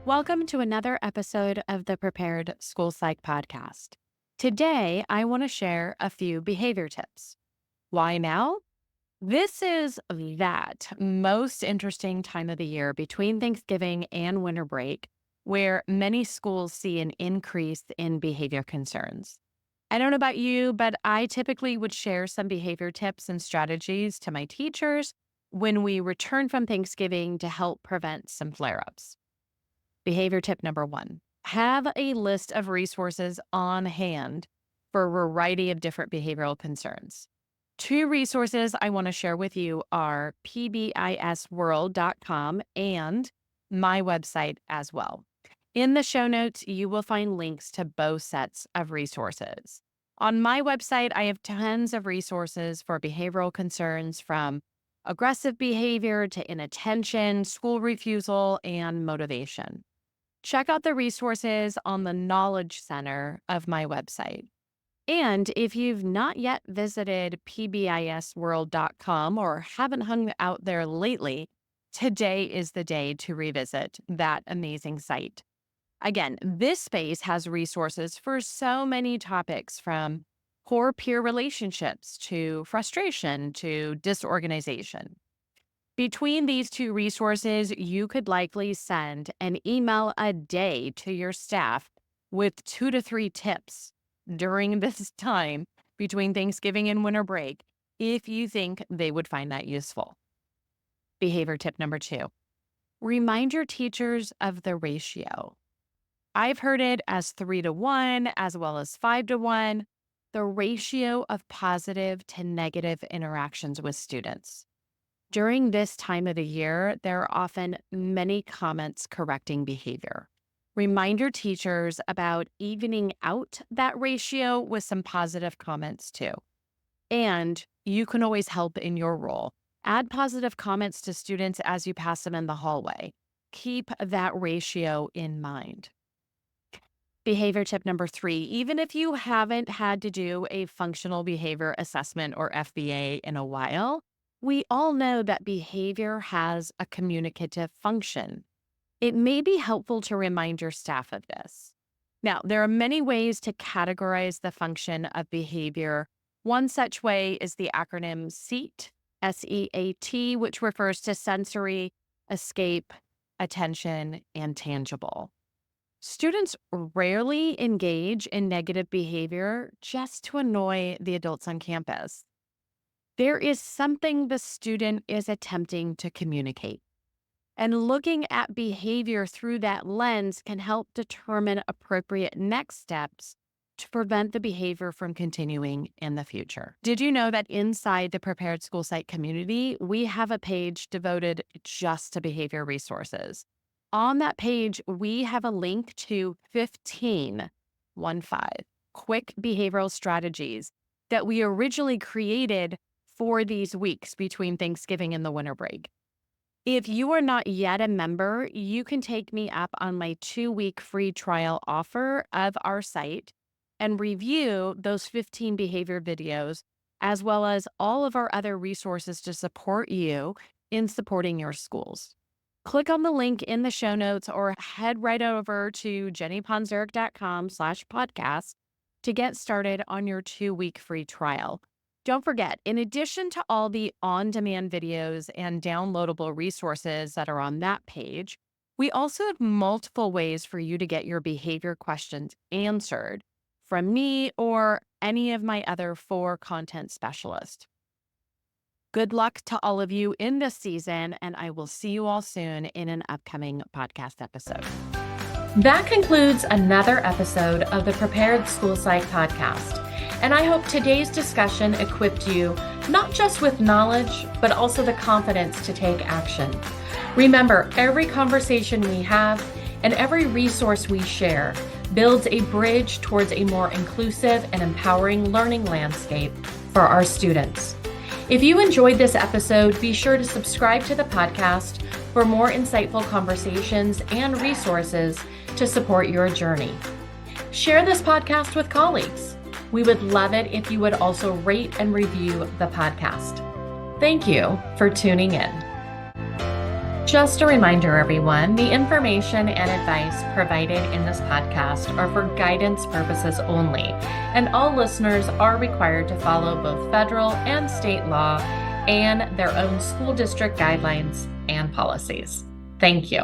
Welcome to another episode of the Prepared School Psych podcast. Today, I want to share a few behavior tips. Why now? This is that most interesting time of the year between Thanksgiving and winter break, where many schools see an increase in behavior concerns. I don't know about you, but I typically would share some behavior tips and strategies to my teachers when we return from Thanksgiving to help prevent some flare ups. Behavior tip number one, have a list of resources on hand for a variety of different behavioral concerns. Two resources I want to share with you are pbisworld.com and my website as well. In the show notes, you will find links to both sets of resources. On my website, I have tons of resources for behavioral concerns from aggressive behavior to inattention, school refusal, and motivation. Check out the resources on the Knowledge Center of my website. And if you've not yet visited pbisworld.com or haven't hung out there lately, today is the day to revisit that amazing site. Again, this space has resources for so many topics from poor peer relationships to frustration to disorganization. Between these two resources, you could likely send an email a day to your staff with 2 to 3 tips during this time between Thanksgiving and winter break if you think they would find that useful. Behavior tip number 2, remind your teachers of the ratio. I've heard it as 3-to-1 as well as 5-to-1, the ratio of positive to negative interactions with students. During this time of the year, there are often many comments correcting behavior. Remind your teachers about evening out that ratio with some positive comments too. And you can always help in your role. Add positive comments to students as you pass them in the hallway. Keep that ratio in mind. Behavior tip number 3, even if you haven't had to do a functional behavior assessment or FBA in a while, we all know that behavior has a communicative function. It may be helpful to remind your staff of this. Now, there are many ways to categorize the function of behavior. One such way is the acronym SEAT, S-E-A-T, which refers to sensory, escape, attention, and tangible. Students rarely engage in negative behavior just to annoy the adults on campus. There is something the student is attempting to communicate. And looking at behavior through that lens can help determine appropriate next steps to prevent the behavior from continuing in the future. Did you know that inside the Prepared School Site community, we have a page devoted just to behavior resources? On that page, we have a link to 15 quick behavioral strategies that we originally created for these weeks between Thanksgiving and the winter break. If you are not yet a member, you can take me up on my 2-week free trial offer of our site and review those 15 behavior videos, as well as all of our other resources to support you in supporting your schools. Click on the link in the show notes or head right over to jennyponzuric.com/podcast to get started on your 2-week free trial. Don't forget, in addition to all the on-demand videos and downloadable resources that are on that page, we also have multiple ways for you to get your behavior questions answered from me or any of my other 4 content specialists. Good luck to all of you in this season, and I will see you all soon in an upcoming podcast episode. That concludes another episode of the Prepared School Psych podcast. And I hope today's discussion equipped you not just with knowledge, but also the confidence to take action. Remember, every conversation we have and every resource we share builds a bridge towards a more inclusive and empowering learning landscape for our students. If you enjoyed this episode, be sure to subscribe to the podcast for more insightful conversations and resources to support your journey. Share this podcast with colleagues. We would love it if you would also rate and review the podcast. Thank you for tuning in. Just a reminder, everyone, the information and advice provided in this podcast are for guidance purposes only, and all listeners are required to follow both federal and state law and their own school district guidelines and policies. Thank you.